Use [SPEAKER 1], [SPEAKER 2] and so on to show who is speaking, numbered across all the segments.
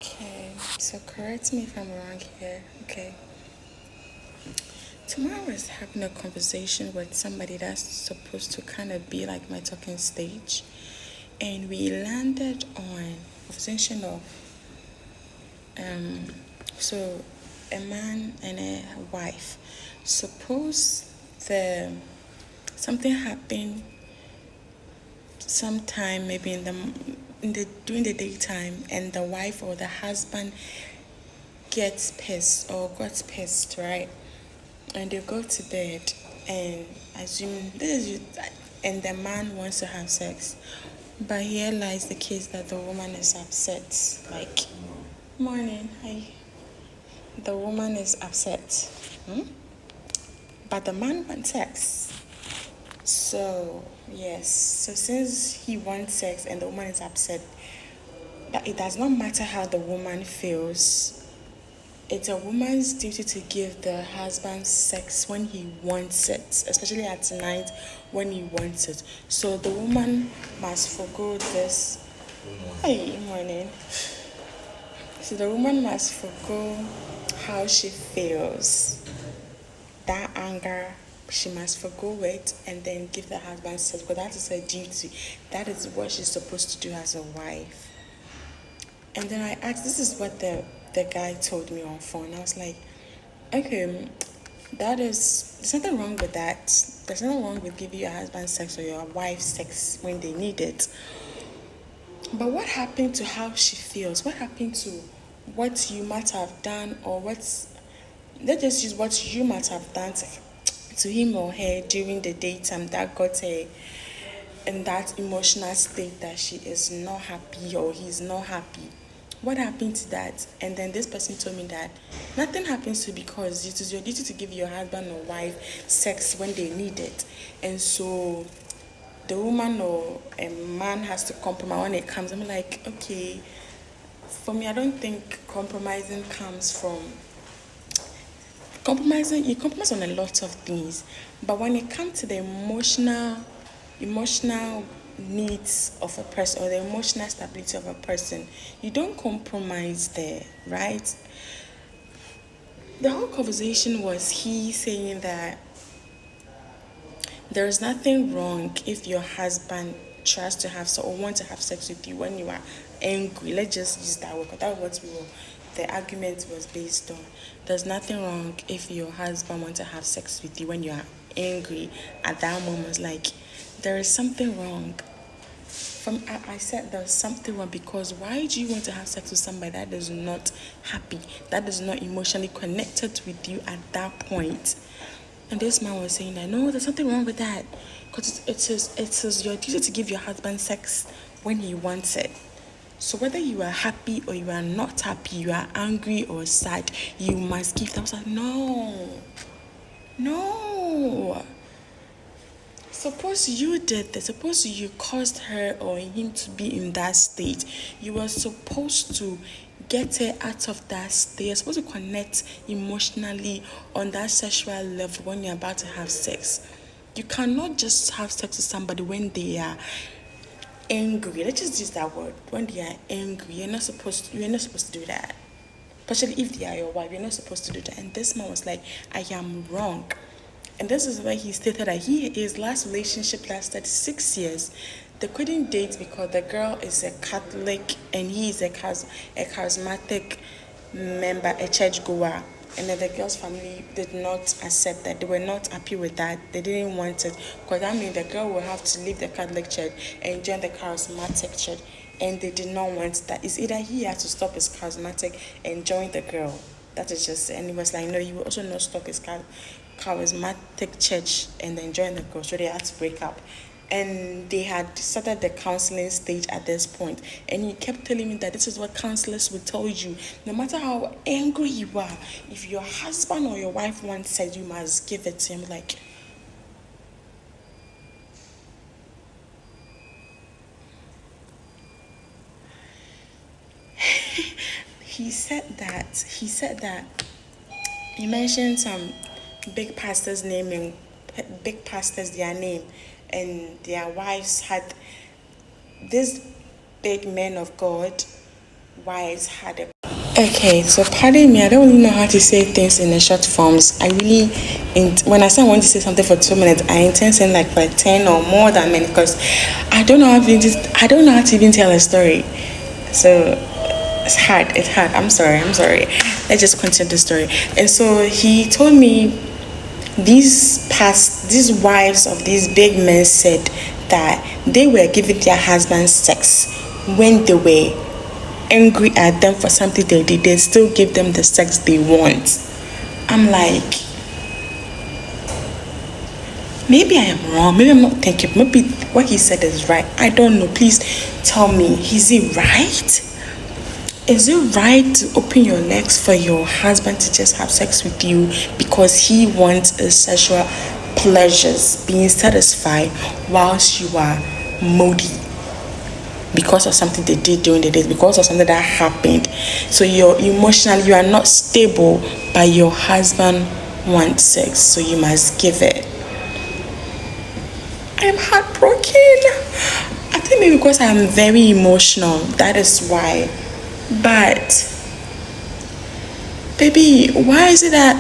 [SPEAKER 1] Okay, so correct me if I'm wrong here. Okay. Tomorrow I was having a conversation with somebody that's supposed to kind of be like my talking stage, and we landed on a conversation of um, so a man and a wife. Suppose the something happened sometime maybe in the during the daytime, and the wife or the husband gets pissed or got pissed, right? And they go to bed and assume this is, and the man wants to have sex. But here lies the case that the woman is upset. Like, morning, hi. The woman is upset. Hmm? But the man wants sex. So, yes. So, since he wants sex and the woman is upset, that it does not matter how the woman feels. It's a woman's duty to give the husband sex when he wants it, especially at night when he wants it. So the woman must forgo this. Hey, morning. So the woman must forgo how she feels, that anger. She must forgo it and then give the husband sex, because that is her duty. That is what she's supposed to do as a wife. And then I asked, this is what the guy told me on phone. I was like, okay, there's nothing wrong with that. There's nothing wrong with giving your husband sex or your wife sex when they need it. But what happened to how she feels? What happened to what you might have done, or let's just use what you might have done to him or her during the daytime that got her in that emotional state that she is not happy or he's not happy. What happened to that? And then this person told me that nothing happens to, because it is your duty to give your husband or wife sex when they need it. And so the woman or a man has to compromise when it comes. I'm like, okay, for me, I don't think compromising comes from compromising. You compromise on a lot of things, but when it comes to the emotional needs of a person or the emotional stability of a person, you don't compromise there, right? The whole conversation was he saying that there's nothing wrong if your husband tries to have or want to have sex with you when you are angry. Let's just use that word, 'cause that's what the argument was based on. There's nothing wrong if your husband wants to have sex with you when you are angry at that moment. Like, there is something wrong. I said there's something wrong, because why do you want to have sex with somebody that is not happy, that is not emotionally connected with you at that point? And this man was saying that no, there's something wrong with that, because it is your duty to give your husband sex when he wants it. So whether you are happy or you are not happy, you are angry or sad, you must give them. I was like, no. Suppose you did this, suppose you caused her or him to be in that state. You were supposed to get her out of that state. You're supposed to connect emotionally on that sexual level when you're about to have sex. You cannot just have sex with somebody when they are angry. Let's just use that word. When they are angry, you're not supposed to do that. Especially if they are your wife, you're not supposed to do that. And this man was like, I am wrong. And this is why he stated that his last relationship lasted 6 years. They couldn't date because the girl is a Catholic and he is a charismatic member, a church goer. And then the girl's family did not accept that. They were not happy with that. They didn't want it. Because that means the girl will have to leave the Catholic church and join the charismatic church. And they did not want that. It's either he had to stop his charismatic and join the girl. That is just, and he was like, no, you will also not stop his charismatic church and then join the girl. So they had to break up. And they had started the counseling stage at this point. And he kept telling me that this is what counselors will tell you. No matter how angry you are, if your husband or your wife once said, you must give it to him. Like, he said that he mentioned some big pastors naming big pastors their name, and their wives had this big men of God wives had a... Okay, so pardon me, I don't really know how to say things in the short forms. I really, when I say I want to say something for 2 minutes, I intend saying like for 10 or more than minutes, because I don't know how to even tell a story. So it's hard. I'm sorry. Let's just continue the story. And so he told me these wives of these big men said that they were giving their husbands sex when they were angry at them for something they did. They still give them the sex they want. I'm like, maybe I am wrong, maybe I'm not thinking, maybe what he said is right. I don't know. Please tell me, is it right? Is it right to open your legs for your husband to just have sex with you because he wants a sexual pleasures being satisfied whilst you are moody because of something they did during the day, because of something that happened? So you're emotionally, you are not stable, but your husband wants sex, so you must give it. I'm heartbroken. I think maybe because I'm very emotional, that is why. But baby, why is it that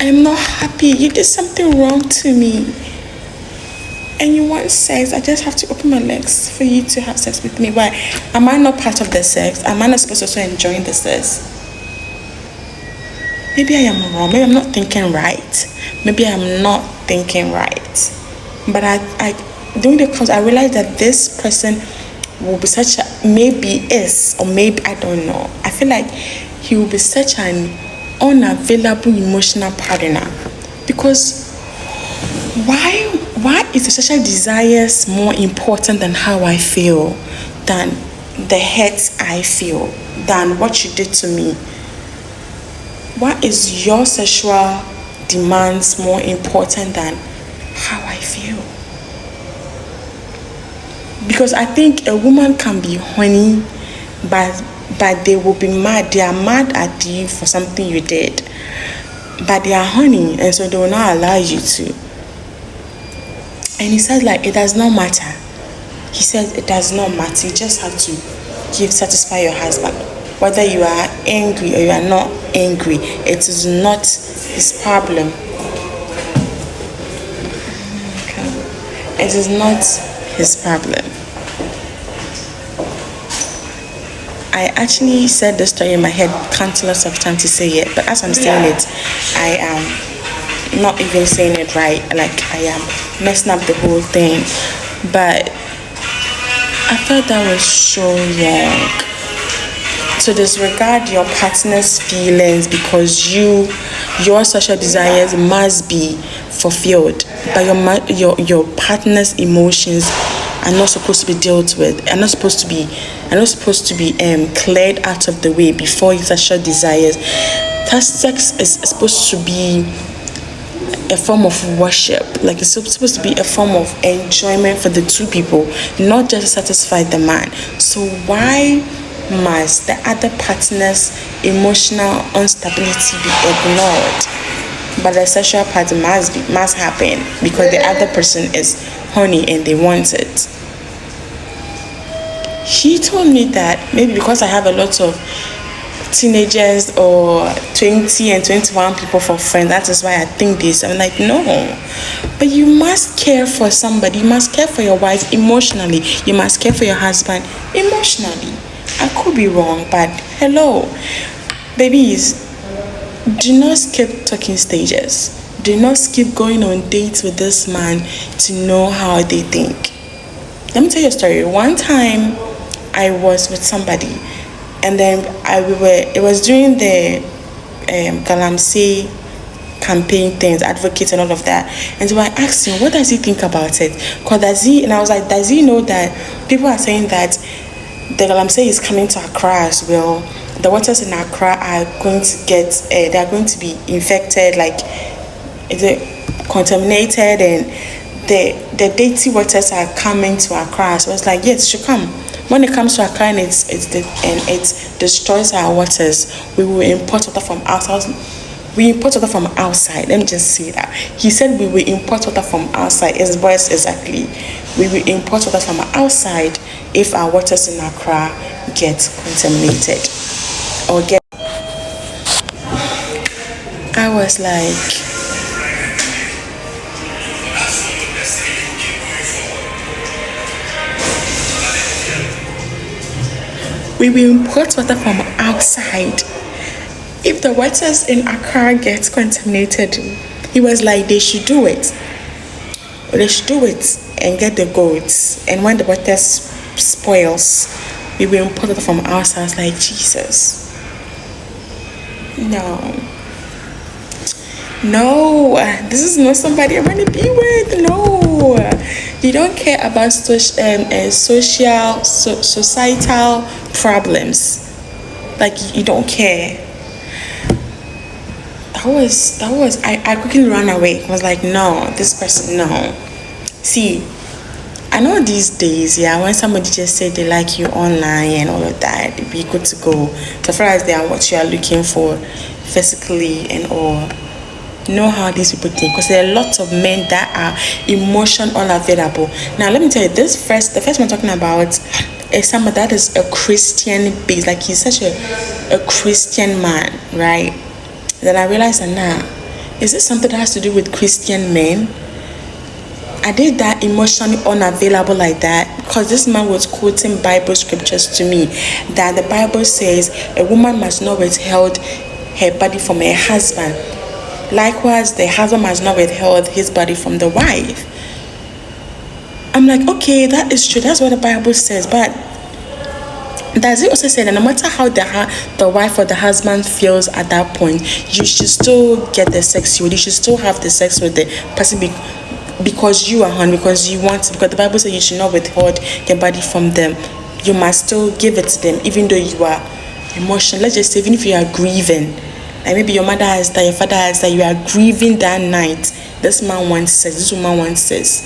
[SPEAKER 1] I'm not happy? You did something wrong to me and you want sex. I just have to open my legs for you to have sex with me. Why? Am I not part of the sex? Am I not supposed to also enjoy the sex? Maybe I am wrong. Maybe I'm not thinking right. But I during the course, I realized that this person will be such a, maybe is, or maybe, I don't know. I feel like he will be such an unavailable emotional partner. Because why is the sexual desires more important than how I feel, than the hurt I feel, than what you did to me? Why is your sexual demands more important than how I feel? Because I think a woman can be horny, but they will be mad. They are mad at you for something you did, but they are horny, and so they will not allow you to. And he said, like, it does not matter. He said it does not matter. You just have to satisfy your husband, whether you are angry or you are not angry. It is not his problem. Okay. It is not his problem. I actually said the story in my head countless of times to say it, but as I'm saying it, I am not even saying it right. Like, I am messing up the whole thing. But I thought that was so wrong, to disregard your partner's feelings because your sexual desires must be fulfilled, but your partner's emotions are not supposed to be dealt with, are not supposed to be cleared out of the way before your sexual desires. That sex is supposed to be a form of worship. Like, it's supposed to be a form of enjoyment for the two people, not just to satisfy the man. So why must the other partner's emotional instability be ignored, but the sexual part must happen because the other person is horny and they want it? He told me that maybe because I have a lot of teenagers or 20 and 21 people for friends, that is why I think this. I'm like, no, but you must care for somebody. You must care for your wife emotionally. You must care for your husband emotionally. I could be wrong, but hello, babies, do not skip talking stages. Do not skip going on dates with this man to know how they think. Let me tell you a story. One time I was with somebody, and then it was during the Galamsey campaign things, advocates and all of that. And so I asked him, what does he think about it? And I was like, does he know that people are saying that the Galamsey is coming to Accra as well? The waters in Accra are going to get, they are going to be infected, like, is it contaminated, and the dirty waters are coming to Accra. So it's like, yes, it should come. When it comes to Accra and it destroys our waters, we will import water from outside. We import water from outside. Let me just say that. He said we will import water from outside. His voice exactly. We will import water from outside if our waters in Accra get contaminated. or get. I was like, we will import water from outside. If the waters in Accra get contaminated, he was like, they should do it. They should do it and get the goats. And when the water spoils, we will import water from outside. I was like, Jesus. No, this is not somebody I want to be with. No, you don't care about societal problems. Like, you don't care. I quickly ran away. I was like, no, this person, no. See, I know these days, when somebody just say they like you online and all of that, it'd be good to go. So far as they are what you are looking for physically and all. Know how these people think, because there are lots of men that are emotion unavailable. Now let me tell you, the first one I'm talking about is somebody that is a Christian base, like he's such a Christian man, right? Then I realized that is this something that has to do with Christian men? I did that emotionally unavailable like that because this man was quoting Bible scriptures to me that the Bible says a woman must not withhold her body from her husband. Likewise, the husband must not withhold his body from the wife. I'm like, okay, that is true. That's what the Bible says. But does it also say that no matter how the wife or the husband feels at that point, you should still get the sex with, you should still have the sex with the person because you are horny, because you want to, because the Bible says you should not withhold your body from them. You must still give it to them, even though you are emotional. Let's just say, even if you are grieving, like maybe your mother has died, your father has died, you are grieving that night. This man wants sex, this woman wants sex.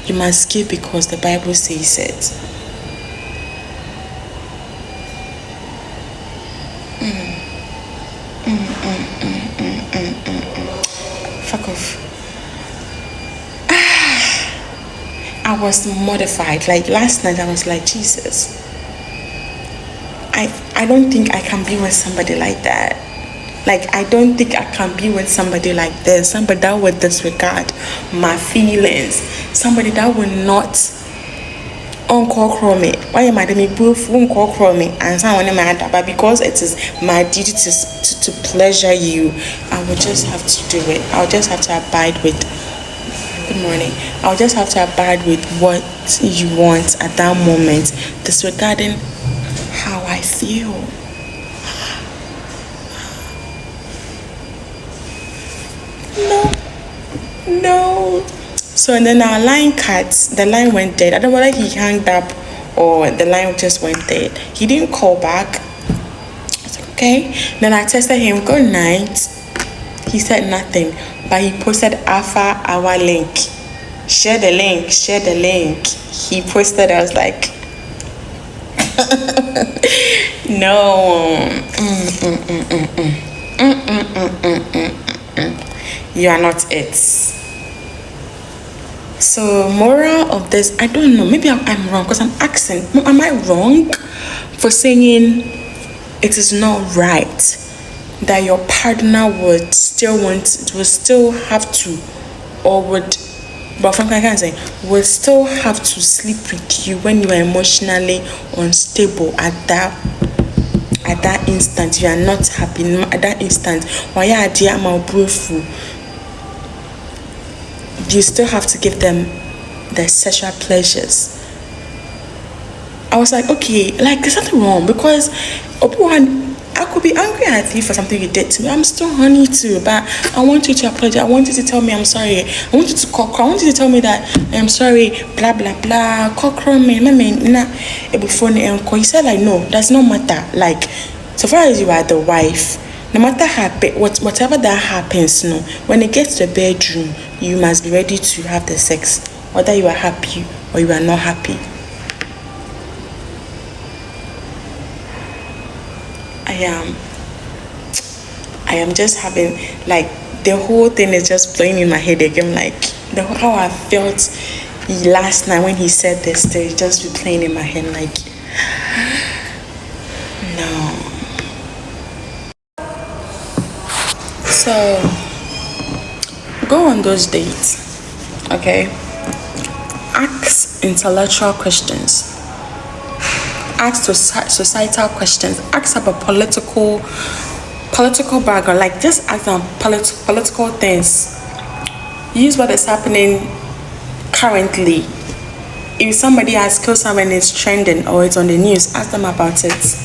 [SPEAKER 1] You must give because the Bible says it. Fuck off. I was mortified. Like last night I was like, Jesus, I don't think I can be with somebody like that. Like, I don't think I can be with somebody like this. Somebody that would disregard my feelings. Somebody that would not uncall me. Why am I doing proof? Uncall me and someone in my, but because it is my duty to pleasure you, I will just have to do it. I'll just have to abide with. Good morning. I'll just have to abide with what you want at that moment, disregarding how I feel. No. So and then our line cut. The line went dead. I don't know whether he hung up or the line just went dead. He didn't call back. I was like, okay. Then I texted him, good night. He said nothing, but he posted Alpha Hour link. Share the link. He posted. I was like, no. You are not it. So moral of this, I don't know, maybe I'm wrong because I'm asking, am I wrong for saying it is not right that your partner would still have to, or would, but frankly I can't say, would still have to sleep with you when you are emotionally unstable at that instant, you are not happy at that instant, why are dear my beautiful, you still have to give them the sexual pleasures. I was like, okay, like there's nothing wrong, because I could be angry at you for something you did to me. I'm still honey too, but I want you to apologize. I want you to tell me I'm sorry. I want you to I want you to tell me that I'm sorry, blah blah blah. He said like, no, does not matter. Like, so far as you are the wife, no matter whatever that happens, no, when it gets to the bedroom, you must be ready to have the sex, whether you are happy or you are not happy. I am just having, like, the whole thing is just playing in my head again, like how I felt last night when he said this, they just be playing in my head, like, no. So go on those dates, okay? Ask intellectual questions. Ask societal questions. Ask about political background. Like just ask them political things. Use what is happening currently. If somebody has killed someone, it's trending or it's on the news, ask them about it.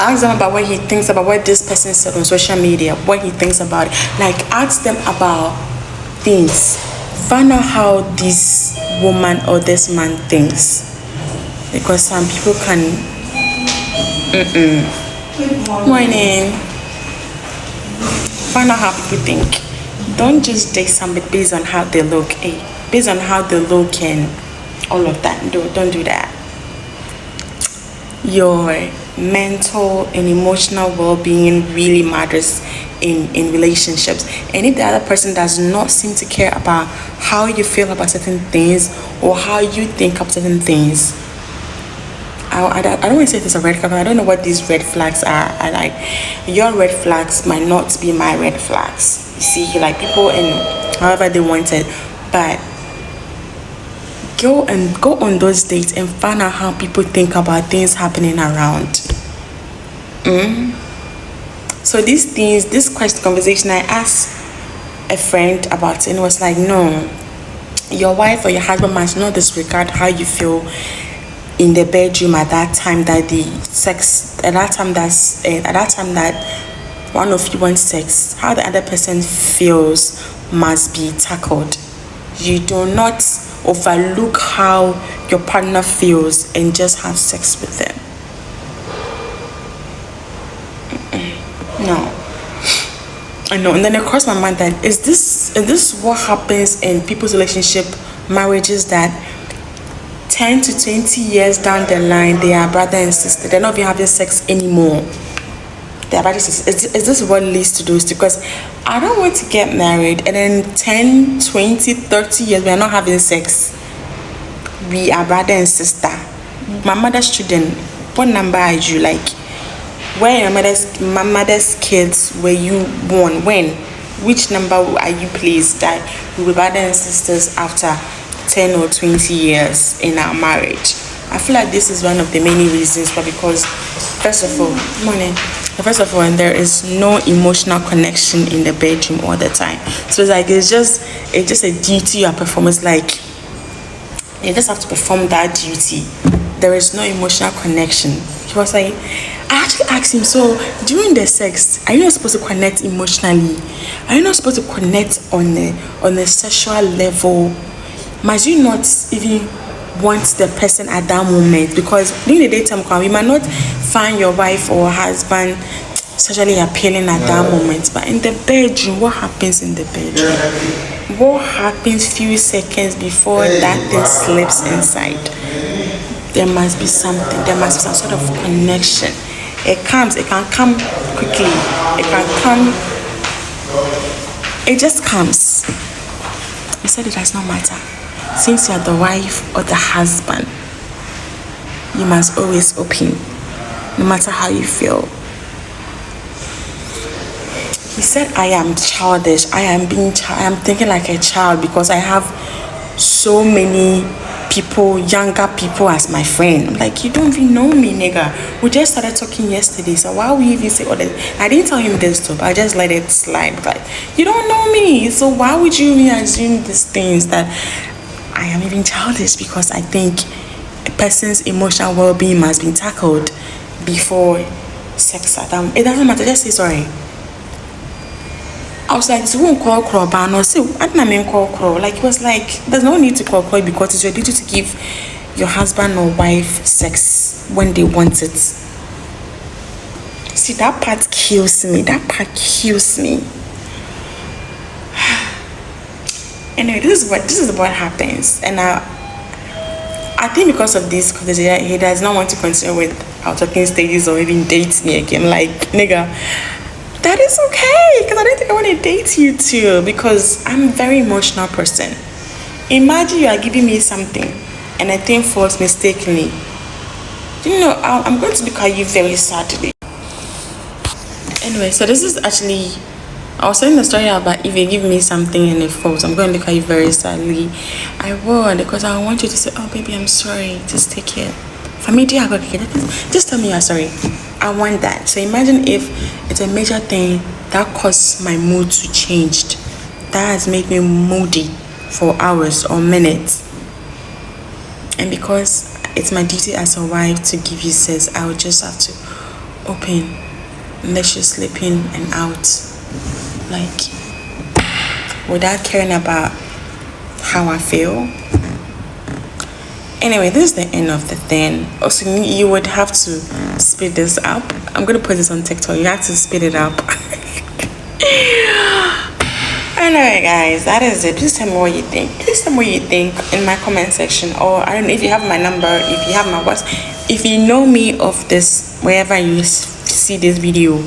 [SPEAKER 1] Ask them about what he thinks about what this person said on social media, what he thinks about it. Like ask them about things. Find out how this woman or this man thinks. Because some people can Morning. Find out how people think. Don't just date somebody based on how they look. Based on how they look and all of that. Don't do that. Your mental and emotional well-being really matters in relationships. And if the other person does not seem to care about how you feel about certain things or how you think of certain things, I don't want to say it's a red flag. I don't know what these red flags are. I like your red flags might not be my red flags. You see, like people and however they want it, but go on those dates and find out how people think about things happening around. So these things, this conversation, I asked a friend about it and it was like, no, your wife or your husband must not disregard how you feel in the bedroom at that time that the sex, at that time that one of you wants sex. How the other person feels must be tackled. You do not overlook how your partner feels and just have sex with them. No. I know. And then it crossed my mind that is this what happens in people's relationship, marriages, that 10 to 20 years down the line they are brother and sister, they're not even having sex anymore. They are brother and sister. Is this what leads to those two? Because I don't want to get married and then 10, 20, 30 years we are not having sex. We are brother and sister. My mother's children, what number are you? Like, where my mother's kids were you born? When? Which number are you placed that we were brother and sisters after 10 or 20 years in our marriage? I feel like this is one of the many reasons, but because first of all, and there is no emotional connection in the bedroom all the time. So it's like it's just a duty you are performing. It's like you just have to perform that duty. There is no emotional connection. He was like, I actually asked him, so during the sex, are you not supposed to connect emotionally? Are you not supposed to connect on a sexual level? Must you not even want the person at that moment? Because during the daytime, we might not find your wife or husband sexually appealing at that moment. But in the bedroom, what happens in the bedroom? What happens few seconds before that thing slips inside? There must be something. There must be some sort of connection. It can come quickly. It just comes. He said it does not matter. Since you are the wife or the husband, you must always open, no matter how you feel. He said, I am childish. I am thinking like a child because I have so many people, younger people as my friend. I'm like, you don't even know me, nigga. We just started talking yesterday, so why would you even say all that? I didn't tell him this stuff. I just let it slide. Like, you don't know me, so why would you even assume these things that I am even childish? Because I think a person's emotional well-being must be tackled before sex. It doesn't matter. Just say sorry. I was like, so won't call Kroban or say, I didn't mean call Kro. Like, it was like, there's no need to call Kro because it's your duty to give your husband or wife sex when they want it. See, that part kills me. Anyway, this is what happens. And I think because of this, because he does not want to continue with our talking stages or even date me again. Like, nigga, that is okay, because I don't think I want to date you too, because I'm a very emotional person. Imagine you are giving me something and I think falls mistakenly. You know, I'm going to look at you very sadly. Anyway, so this is actually, I was telling the story about if you give me something and it falls, I'm going to look at you very sadly. I will, because I want you to say, oh baby, I'm sorry, just take care. For me, just tell me you're sorry. I want that. So imagine if it's a major thing that caused my mood to change, that has made me moody for hours or minutes, and because it's my duty as a wife to give you sex, I would just have to open and let you slip in and out, like, without caring about how I feel. Anyway, this is the end of the thing. Also, you would have to speed this up. I'm gonna put this on TikTok. You have to speed it up. Anyway, guys, that is it. Please tell me what you think. Please tell me what you think in my comment section, or I don't know if you have my number, if you have my WhatsApp, if you know me of this, wherever you see this video,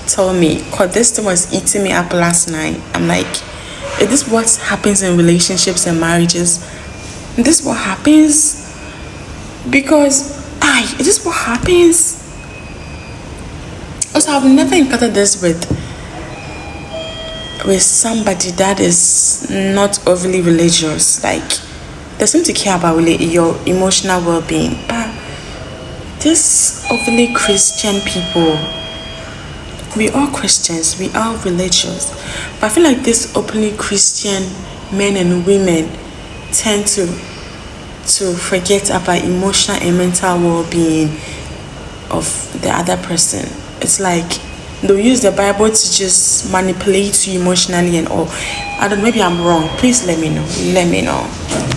[SPEAKER 1] tell me. Cause this thing was eating me up last night. I'm like, is this what happens in relationships and marriages? Is this what happens? Because is this what happens? Also, I've never encountered this with somebody that is not overly religious. Like, they seem to care about your emotional well-being, but this overly Christian people, we are Christians, we are religious, but I feel like this openly Christian men and women tend to forget about emotional and mental well-being of the other person. It's like they'll use the Bible to just manipulate you emotionally and all. I don't know, maybe I'm wrong. Please let me know.